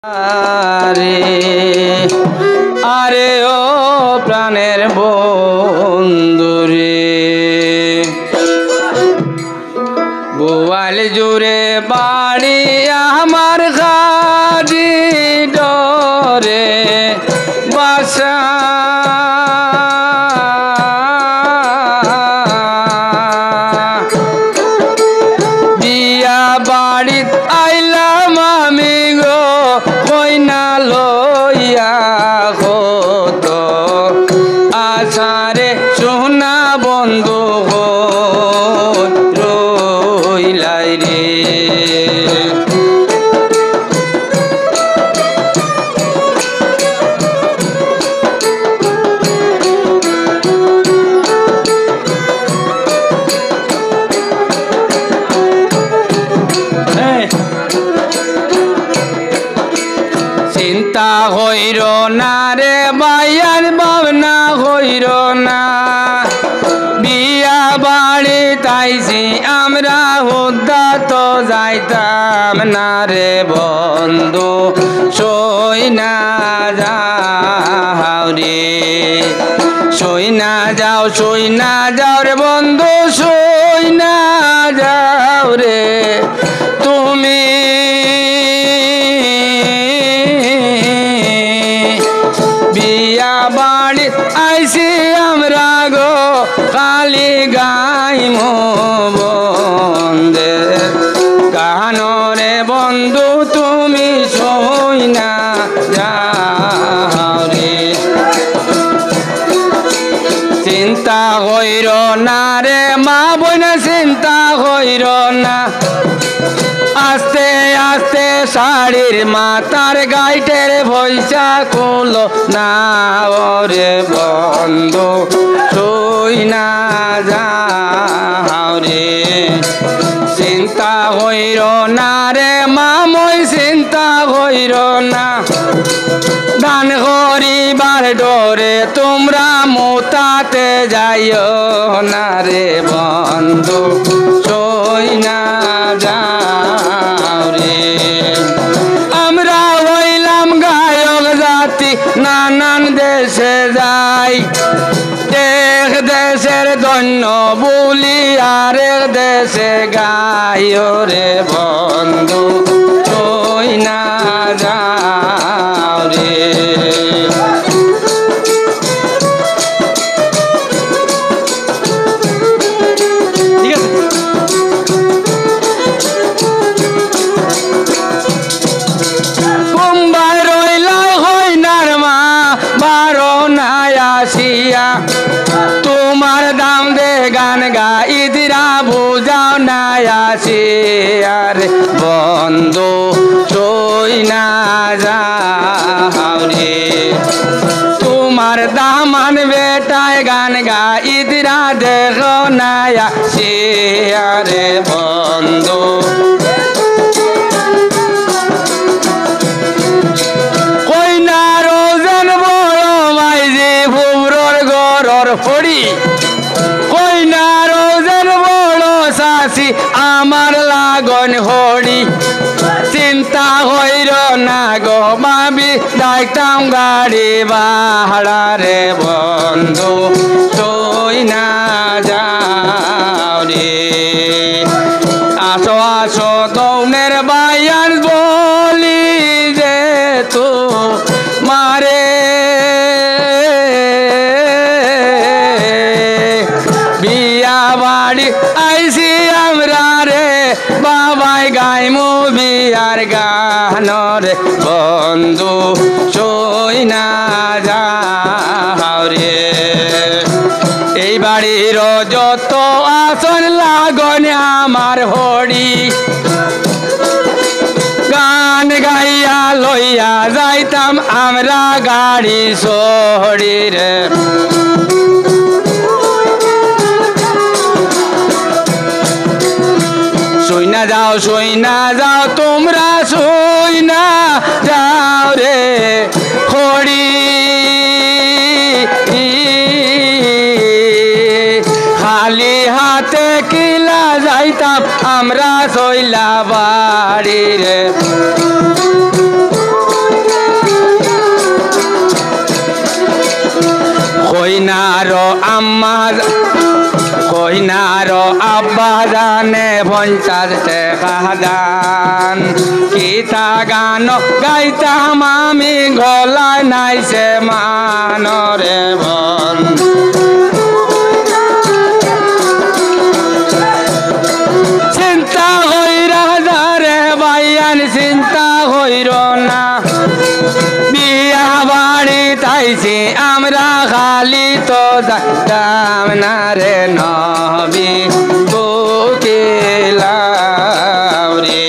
আরে আরে ও প্রাণের বন্ধুরে বোয়াল জুড়ে বাড়ি আমার গাড়ি ডরে বাসা বিয়া বাড়িত আইলাম আমি গো কইনা লইয়া কত আশারে সোনা বন্ধু রইলাই রে চিন্তা হইর না রে বাইয়ার ভাবনা হইর না বিয়া বাড়ি তাইছি আমরা হুদ্দা তো যাইতাম না রে বন্ধু সই না যাও রে সই না যাও রে বন্ধু সই না যাও রে তুমি বিয়া বাড়ি আইসি আমরা গো কালি গাইম বন্দে গানরে বন্ধু তুমি সই না যাও রে চিন্তা হইর না রে মা বোন চিন্তা হইর না আস্তে আস্তে শাড়ির মাতার গাইটের পয়সা কুলো না ওরে বন্ধু সই না যাও রে চিন্তা হইর না রে মামই চিন্তা হইর না দান করিবার ডরে তোমরা মোতাতে যাইও না রে বন্ধু সই না যাও রে আমরা হইলাম গায়ক জাতি নানান দেশে যাই এক দেশের ধন্য বলি আরেক দেশে গাইও রে বন্ধু সই না যাও রে তোমার দাম দে গান গাইদিরা বুঝাও না আসিয়ার বন্ধু সই না যাও রে তোমার দামান বেটায় গান গাইদিরা দেখো না আসিয়ার বন্ধু পড়ি কইনা রোজের বড় শাসি আমার লাগন হড়ি চিন্তা হইর না গো ভাবি ডাইতাম গাড়ি ভাড়া রে বন্ধু সই না যাও রে আসো আসো দৌনের বাইয়ান বলি যে তো মারে বিয়া বাড়ি আইসি আমরা রে বাবাই গাইমু বিয়ার গান রে বন্ধু সই না যাও রে এই বাড়ির যত আসন লাগন আমার হড়ি গান গাইয়া লইয়া যাইতাম আমরা গাড়ি সড়ি রে সই না যাও তোমরা সই না যাও রে হরি খালি হাতে কিলা যাইতাম আমরা সইলা বাড়ি রে আম্মা কইনার আব্বা জানে 50 টাকা দান কিতা গান গাইতাম আমি গলায় নাইছে মানরে বন চিন্তা হইরা যারে বাইয়ান চিন্তা হইর না বিয়া বাড়ি তাইছি আমরা খালি তো যাইতাম না রে নবী বুকিলাম রে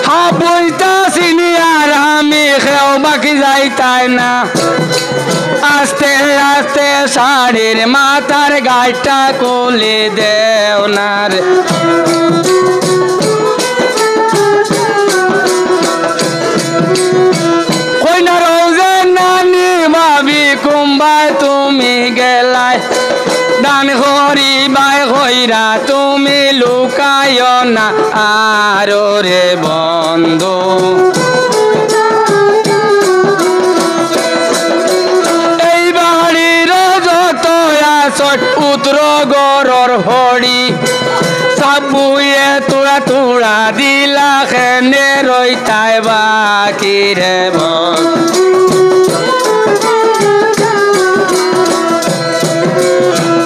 হাবইতা চিনি আর আমি খেও বাকি যাইতাই না আস্তে আস্তে শাড়ির মাথার গাইটা খুলে দেও না রে কইনা রোজে নানি ভাবি কুম্বাই তুমি গেলাই দান করি বাই কইরা তুমি লুকায় না আরো রে বন্ধু এই বাড়ির যত আসট উত্তর গরর হরি সাবুয়ে তুড়া তুড়া দিলা খেনে রইতাই বাকি রে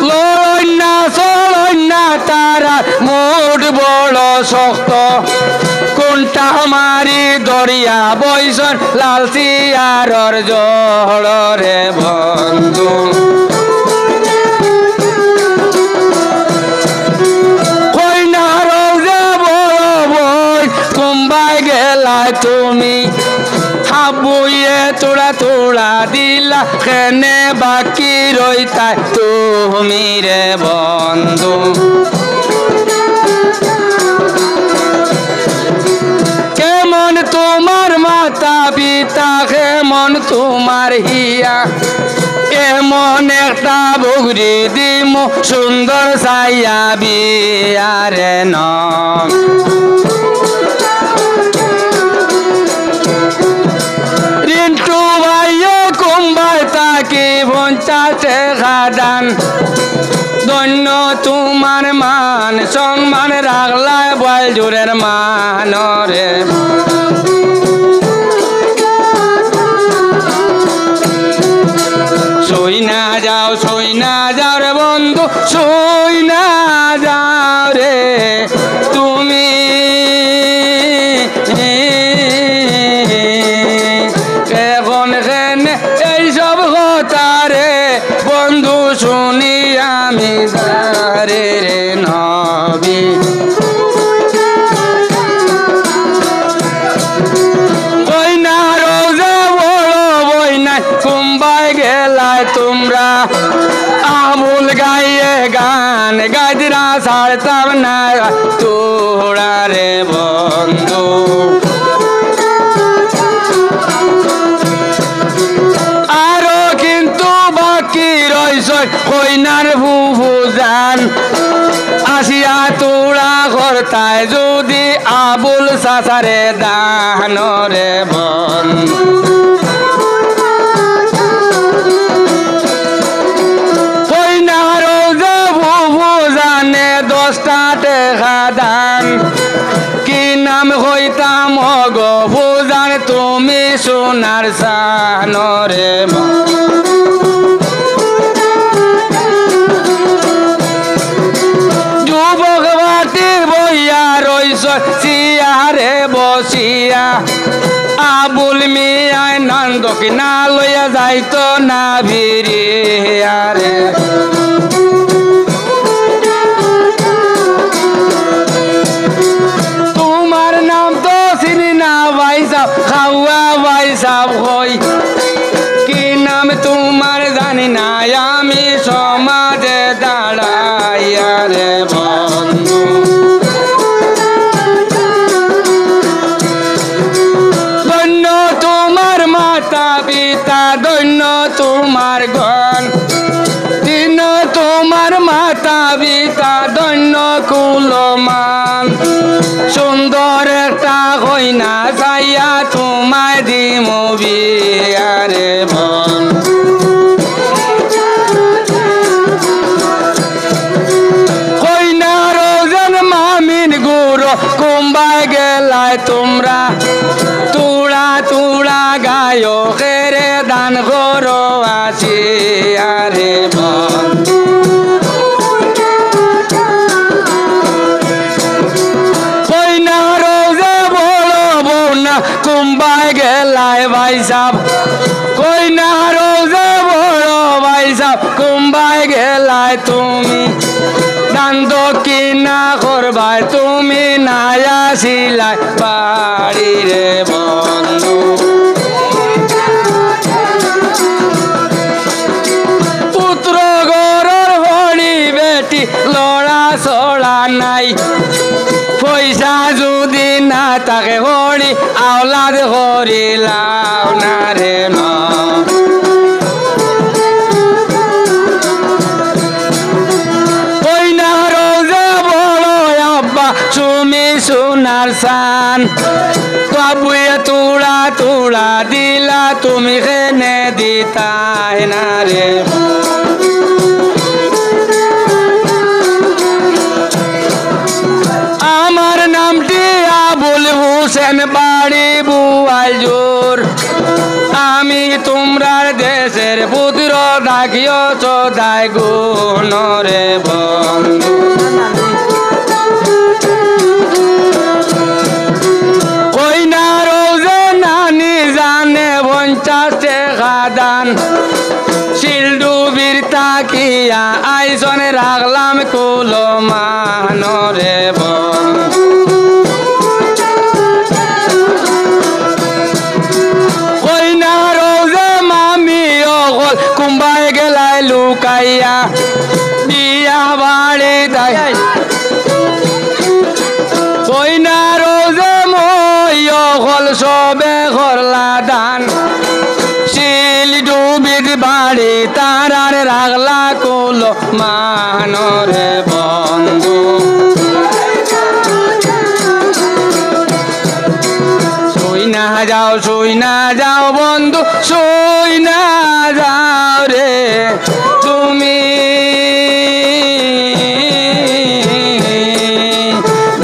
লড়না চলনা তারা মুড বড় শক্ত কোনটা মারি দরিয়া বৈশন লাল সিয়ারর জড় রে বন্ধু তুমি হাবুয়ে তোড়া তোড়া দিলা খেনে বাকি রইতা তুমি রে বন্ধু কেমন তোমার মাতা পিতা কেমন তোমার হিয়া এমন একটা বুগরি দিমু সুন্দর সাইয়া বিয়ারে ন রিন্টু ভাইয়ে কুম্বাই তাকে 50 টাকা দান ধন্য তোমার মান সম্মান রাখলায় বল জোরের মান রে সই না যাও রে বন্ধু সই না যাও রে তুমি এখন খেনে এইসব কথা রে বন্ধু শুনি আমি রে রে নবী বইনা রোজা বড় বইনা কুম্বাই গেলায় তোমরা আমুল গাইয়ে গান গাজরা ছাড়তাম না তোরা রে বন্ধু আরো কিন্তু বাকি রইস কইনার বুবু জান আসিয়া তোরা করতায় যদি আবুল সাসারে দান রে বন্ধু জানে 10 টাকা দান কি নাম হইতাম গো বুজান তুমি সোনার সান রে যুবক বাটি বইয়া রইস চিয়ারে বসিয়া আবুল মিয়ায় নন্দ কিনা লইয়া যাইতো না ভিড়িয়া রে তোমার নাম তো চিনি না ভাই সাহ খাওয়া ভাই সাহ হই কি নাম তোমার জানি না আমি সমাজে দাঁড়াইয়া রে বন্ধু ধন্য তোমার মাতা পিতা ধন্য তোমার গণ দিন তোমার মাতা পিতা ধন্য কুলমান সুন্দর একটা কইনা চাইয়া তোমায় দিমু বিয়ারে বন তুড়া গায়কের দান করো আসিয়া রে বন্ধু কুম্বাই গেলাই ভাই সাহ কইনা রোজে বড় ভাই সাহ কুম্বাই গেলাই তুমি দান দক্ষিণা করবাই তুমি নাই আসিলাই বাড়ি রে বন্ধু পুত্র গরর হরি বেটি লড়া ছড়া নাই পয়সা যদি না থাকে হরি আওলাদ হরি লাও না রে মা কইনা রোজে বড় আব্বা তুমি সোনার সান বাবুয়ে তুড়া তুড়া দিলা তুমি খেনে দিতাই না রে আমার নামটি আবুল হোসেন বাড়ি বুয়ালজোর আমি তোমরার দেশের পুত্র থাকিও সদাই গুণ রে বন্ধু কইনা রোজে নানি জানে 50 টাকা দান শিলডুবির তাকিয়া আইসন রাখলাম কুলো মানরে বন্ধু কইনা রোজে মামি অকল কুম্বাই গেলাই লুকাইয়া বিয়া বাড়ি তাই কইনা রোজে মই অকল সবে করলা দান শিল ডুবির বাড়ি তারার রাগলা কুলো মানরে বন্ধু শুই না যাও বন্ধু শুই না যাও রে তুমি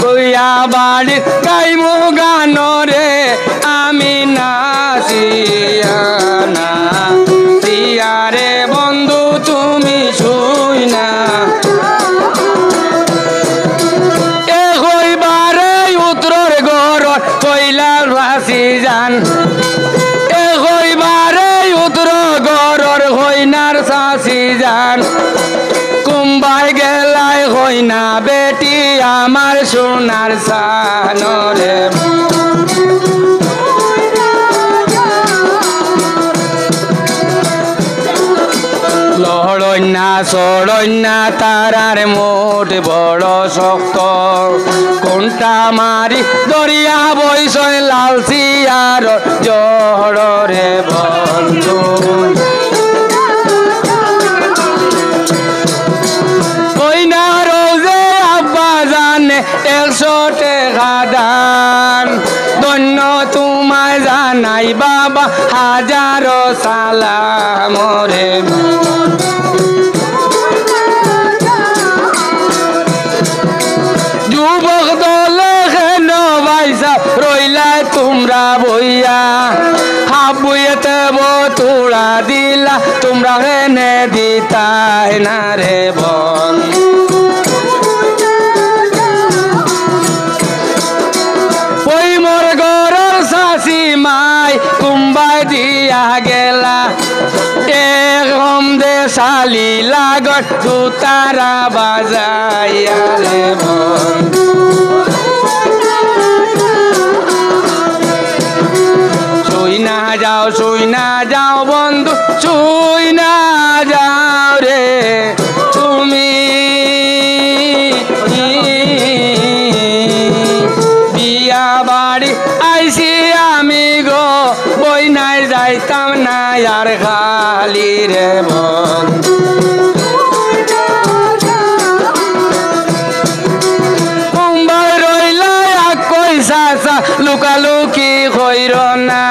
বইয়া বাড়ি গাইমু গান রে আমি নাচিয়া না দিয়া রে বন্ধু তুমি শুই না এবারে উত্তর গড় কইলা রাশি যান এবারে উত্তর গড়র হইনার শাসি যান কুম্বাই গেলাই হইনা বেটি আমার সোনার সানরে লড়ন্যা সড়ন্যা তারার মোট বড় শক্ত কোনটা মারি দরিয়া বৈশয় লাল সিয়ার জড়রে বন্ধু কইনা রোজে আব্বা জানে 100 টাকা দান ধন্য তোমায় জানাই বাবা হাজারো সালাম রে যুবক দলে হেন ভাইসা রইলা তোমরা বইয়া হাবুয়েতে বতুড়া দিলা তোমরা হেনে দিতাই না রে বন্ধু ওই মোর গরর শাসি মাই কুম্বাই দিয়া গেলা এক হম দে শালি লাগত দুতারা বাজাইয়া রে বন্ধু শুই না যাও বন্ধু শুই না যাও রে তুমি বিয়া বাড়ি আইসি আমি গো বই নাই যাইতাম না আর খালি রে বন্ধু কুম্বাই রইলা কই সাসা লুকালুকি কইর না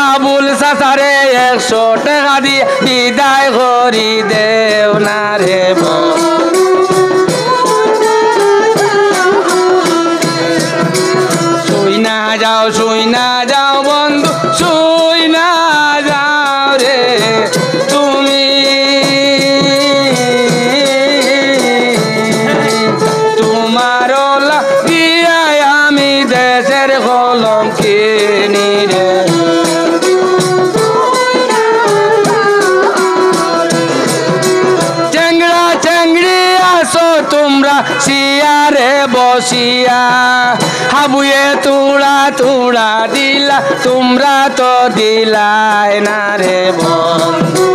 আবুল সাসারে 100 টাকা দিয়ে বিদায় করি দেও না রে শুই না যাও বন্ধু সিয়ারে বসিয়া হাবুয়ে তুড়া তুড়া দিলা তোমরা তো দিলাই না রে বন্ধু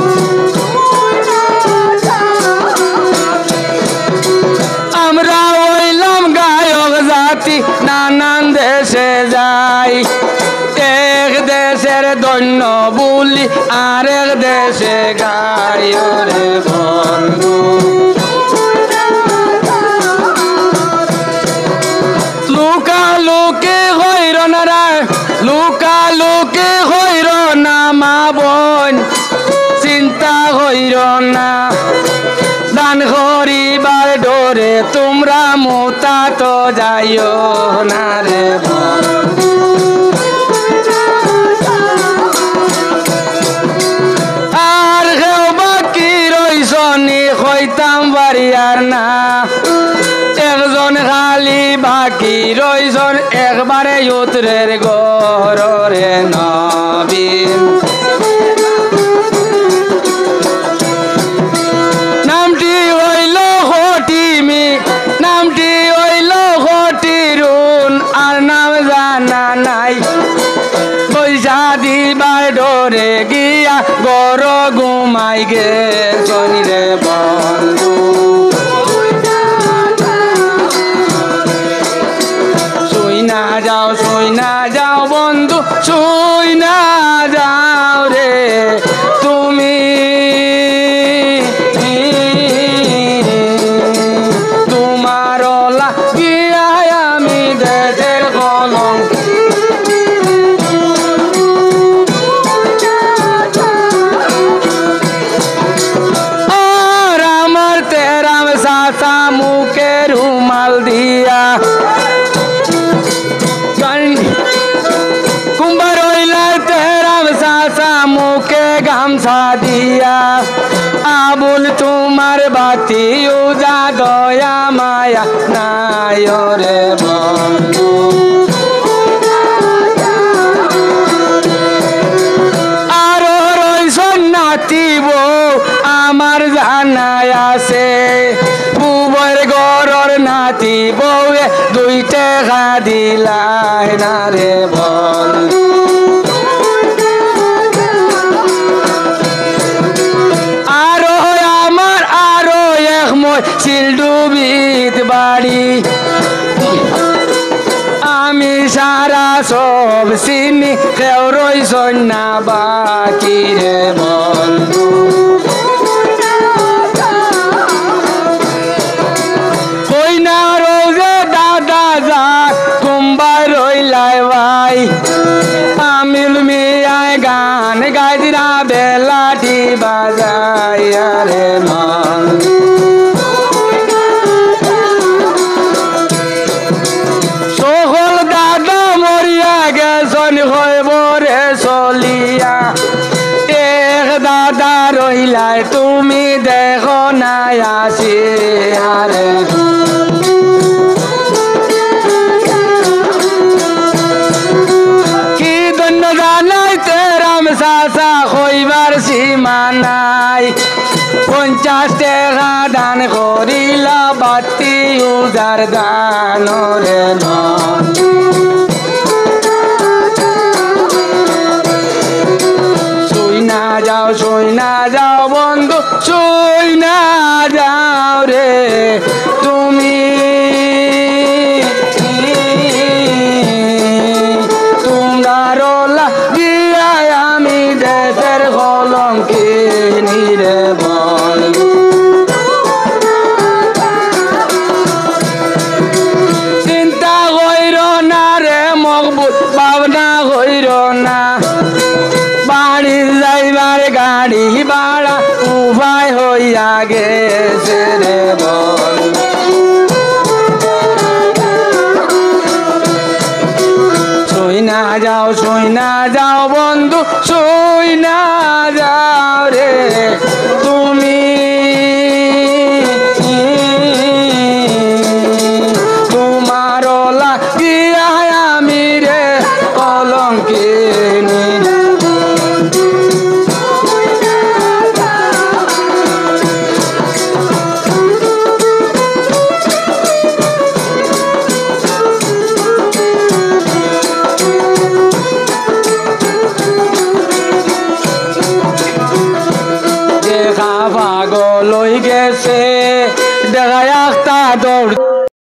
আমরা হইলাম গায়ক জাতি নানান দেশে যাই এক দেশের দৈন্য বলি আরেক দেশে গাই রে বন্ধু লুকা লুকে হইরন রে লুকা লুকে হইরন না মা বোন চিন্তা হইরন না দান করিবার ডোরে তোমরা মোতা তো যাইও না রে আর কেউ বাকি রইসনি হইতাম বাড়িয়ার না একজন খালি বাকি রইজন একবারে উতরের গরে নবীন নামটি হইল হটিমি নামটি হইল হটিরুন আর নাম জানা নাই পয়সা দিবার ডরে গিয়া গর ঘুমাই গে শনিরে বন্ধু শুই না যাও বন্ধু শুই না যাও রে তুমি তোমার লাগিয়া আমি দেশের কলঙ্ক আর আমার তেরাম সাসা মুখে রুমাল দিয়া কুম্বার হইলার তেরাম সাসা মুখে গামছা দিয়া আবুল তোমার বাতি উজা দয়া মায়া নাই রে বন্ধু আরো রইসন নাতিব আমার জানাই আছে বুবর গরর নাতি বউয়ে 2 টাকা দিলাই না রে বন্ধু আরো এক মই সিলডুবিত বাড়ি আমি সারা সব চিনি কেউ রইসন না বাকি রে বন্ধু কই না রোজে দাদা যা কুম্বার রইলাই ভাই আমিল মিয়ায় গান গাইদিরা বেলাটি বাজাই রে মান সকল দাদা মরিয়া গেছন হইব রে চলিয়া এক দাদা রইলাই তুমি দেখো নাই আসি আরে কি ধন্য জানাই তেরাম সাসা হইবার সীমা নাই 50 টাকা দান করিলা বাতি উজার দান রে শুই না যাও বন্ধু শুই না যাও রে তুমি তোমরা রোলা দিয়া আমি দেশের কলঙ্কিনী রে বন্ধু চিন্তা কইর না রে মকবুল ভাবনা কইর না বাড়ির যাইবার গাড়ি ভাড়া উপায় হইয়া গেছে রে বন্ধু শুই না যাও বন্ধু শুই না যাও রে তুমি তোমার লাগিয়া আমি